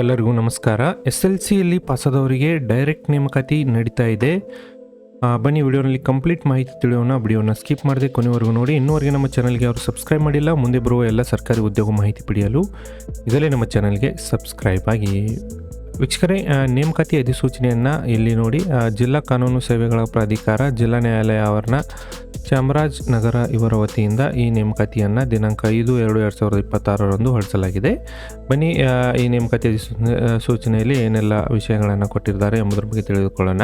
ಎಲ್ಲರಿಗೂ ನಮಸ್ಕಾರ. SLCಯಲ್ಲಿ ಪಾಸಾದವರಿಗೆ ಡೈರೆಕ್ಟ್ ನೇಮಕಾತಿ ನಡೀತಾ ಇದೆ. ಬನ್ನಿ ವಿಡಿಯೋನಲ್ಲಿ ಕಂಪ್ಲೀಟ್ ಮಾಹಿತಿ ತಿಳಿಯೋಣ. ವಿಡಿಯೋನ ಸ್ಕಿಪ್ ಮಾಡದೆ ಕೊನೆವರೆಗೂ ನೋಡಿ. ಇನ್ನೂವರೆಗೆ ನಮ್ಮ ಚಾನಲ್ಗೆ ಅವರು ಸಬ್ಸ್ಕ್ರೈಬ್ ಮಾಡಿಲ್ಲ, ಮುಂದೆ ಬರುವ ಎಲ್ಲ ಸರ್ಕಾರಿ ಉದ್ಯೋಗ ಮಾಹಿತಿ ಪಡೆಯಲು ಈಗಲೇ ನಮ್ಮ ಚಾನಲ್ಗೆ ಸಬ್ಸ್ಕ್ರೈಬ್ ಆಗಿ. ವೀಕ್ಷಕರೇ, ನೇಮಕಾತಿ ಅಧಿಸೂಚನೆಯನ್ನು ಇಲ್ಲಿ ನೋಡಿ. ಜಿಲ್ಲಾ ಕಾನೂನು ಸೇವೆಗಳ ಪ್ರಾಧಿಕಾರ, ಜಿಲ್ಲಾ ನ್ಯಾಯಾಲಯ ಆವರಣ, ಚಾಮರಾಜನಗರ ಇವರ ವತಿಯಿಂದ ಈ ನೇಮಕಾತಿಯನ್ನು ದಿನಾಂಕ 5/2/2026 ಹೊರಡಿಸಲಾಗಿದೆ. ಬನ್ನಿ ಈ ನೇಮಕಾತಿ ಸೂಚನೆಯಲ್ಲಿ ಏನೆಲ್ಲ ವಿಷಯಗಳನ್ನು ಕೊಟ್ಟಿದ್ದಾರೆ ಎಂಬುದರ ಬಗ್ಗೆ ತಿಳಿದುಕೊಳ್ಳೋಣ.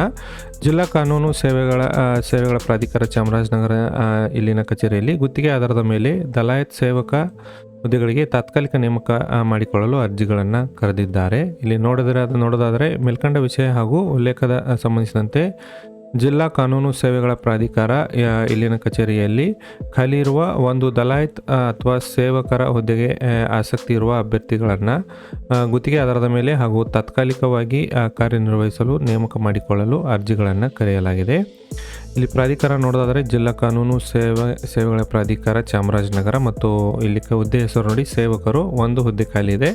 ಜಿಲ್ಲಾ ಕಾನೂನು ಸೇವೆಗಳ ಪ್ರಾಧಿಕಾರ ಚಾಮರಾಜನಗರ ಇಲ್ಲಿನ ಕಚೇರಿಯಲ್ಲಿ ಗುತ್ತಿಗೆ ಆಧಾರದ ಮೇಲೆ ದಲಾಯತ್ ಸೇವಕ ಹುದ್ದೆಗಳಿಗೆ ತಾತ್ಕಾಲಿಕ ನೇಮಕ ಮಾಡಿಕೊಳ್ಳಲು ಅರ್ಜಿಗಳನ್ನು ಕರೆದಿದ್ದಾರೆ. ಇಲ್ಲಿ ನೋಡೋದಾದರೆ ಮೇಲ್ಕಂಡ ವಿಷಯ ಹಾಗೂ ಉಲ್ಲೇಖದ ಸಂಬಂಧಿಸಿದಂತೆ ಜಿಲ್ಲಾ ಕಾನೂನು ಸೇವೆಗಳ ಪ್ರಾಧಿಕಾರ ಇಲ್ಲಿನ ಕಚೇರಿಯಲ್ಲಿ ಖಾಲಿ ಇರುವ ಒಂದು ದಲಾಯತ್ ಅಥವಾ ಸೇವಕರ ಹುದ್ದೆಗೆ ಆಸಕ್ತಿ ಇರುವ ಅಭ್ಯರ್ಥಿಗಳನ್ನು ಗುತ್ತಿಗೆ ಆಧಾರದ ಮೇಲೆ ಹಾಗೂ ತಾತ್ಕಾಲಿಕವಾಗಿ ಕಾರ್ಯನಿರ್ವಹಿಸಲು ನೇಮಕ ಮಾಡಿಕೊಳ್ಳಲು ಅರ್ಜಿಗಳನ್ನು ಕರೆಯಲಾಗಿದೆ. ಇಲ್ಲಿ ಪ್ರಾಧಿಕಾರ ನೋಡೋದಾದರೆ ಜಿಲ್ಲಾ ಕಾನೂನು ಸೇವೆಗಳ ಪ್ರಾಧಿಕಾರ ಚಾಮರಾಜನಗರ ಮತ್ತು ಇಲ್ಲಿ ಹುದ್ದೆ ಹೆಸರು ನೋಡಿ ಸೇವಕರು. ಒಂದು ಹುದ್ದೆ ಖಾಲಿ ಇದೆ.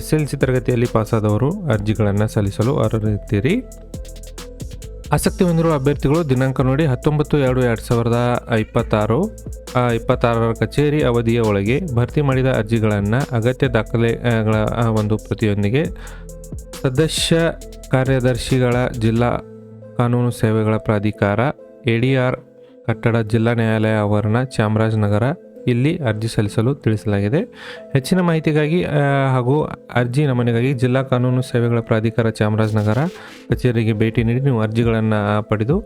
SLC ತರಗತಿಯಲ್ಲಿ ಪಾಸಾದವರು ಅರ್ಜಿಗಳನ್ನು ಸಲ್ಲಿಸಲು ಅರ್ಹರಿದ್ದೀರಿ. ಆಸಕ್ತಿ ಹೊಂದಿರುವ ಅಭ್ಯರ್ಥಿಗಳು ದಿನಾಂಕ ನೋಡಿ 19/2/2026 ಕಚೇರಿ ಅವಧಿಯ ಒಳಗೆ ಭರ್ತಿ ಮಾಡಿದ ಅರ್ಜಿಗಳನ್ನು ಅಗತ್ಯ ದಾಖಲೆಗಳ ಒಂದು ಪ್ರತಿಯೊಂದಿಗೆ ಸದಸ್ಯ ಕಾರ್ಯದರ್ಶಿಗಳ ಜಿಲ್ಲಾ ಕಾನೂನು ಸೇವೆಗಳ ಪ್ರಾಧಿಕಾರ ADR ಕಟ್ಟಡ, ಜಿಲ್ಲಾ ನ್ಯಾಯಾಲಯ ಆವರಣ, ಚಾಮರಾಜನಗರ ಇಲ್ಲಿ ಅರ್ಜಿ ಸಲ್ಲಿಸಲು ತಿಳಿಸಲಾಗಿದೆ. ಹೆಚ್ಚಿನ ಮಾಹಿತಿಗಾಗಿ ಹಾಗೂ ಅರ್ಜಿ ನಮೂನೆಗಾಗಿ ಜಿಲ್ಲಾ ಕಾನೂನು ಸೇವೆಗಳ ಪ್ರಾಧಿಕಾರ ಚಾಮರಾಜನಗರ ಕಚೇರಿಗೆ ಭೇಟಿ ನೀಡಿ ನೀವು ಅರ್ಜಿಗಳನ್ನು ಪಡೆದು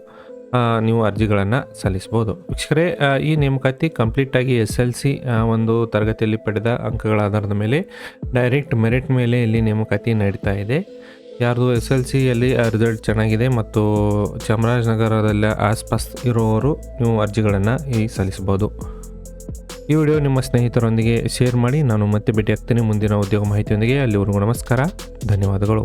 ನೀವು ಅರ್ಜಿಗಳನ್ನು ಸಲ್ಲಿಸ್ಬೋದು. ವೀಕ್ಷಕರೇ, ಈ ನೇಮಕಾತಿ ಕಂಪ್ಲೀಟಾಗಿ SLC ಒಂದು ತರಗತಿಯಲ್ಲಿ ಪಡೆದ ಅಂಕಗಳ ಆಧಾರದ ಮೇಲೆ ಡೈರೆಕ್ಟ್ ಮೆರಿಟ್ ಮೇಲೆ ಇಲ್ಲಿ ನೇಮಕಾತಿ ನಡೀತಾ ಇದೆ. ಯಾರ್ದು SLCಯಲ್ಲಿ ರಿಸಲ್ಟ್ ಚೆನ್ನಾಗಿದೆ ಮತ್ತು ಚಾಮರಾಜನಗರದಲ್ಲಿ ಆಸ್ಪಾಸ್ ಇರುವವರು ನೀವು ಅರ್ಜಿಗಳನ್ನು ಸಲ್ಲಿಸ್ಬೋದು. ಈ ವಿಡಿಯೋ ನಿಮ್ಮ ಸ್ನೇಹಿತರೊಂದಿಗೆ ಶೇರ್ ಮಾಡಿ. ನಾನು ಮತ್ತೆ ಭೇಟಿ ಆಗ್ತೇನೆ ಮುಂದಿನ ಉದ್ಯೋಗ ಮಾಹಿತಿಯೊಂದಿಗೆ. ಅಲ್ಲಿವರೆಗೂ ನಮಸ್ಕಾರ, ಧನ್ಯವಾದಗಳು.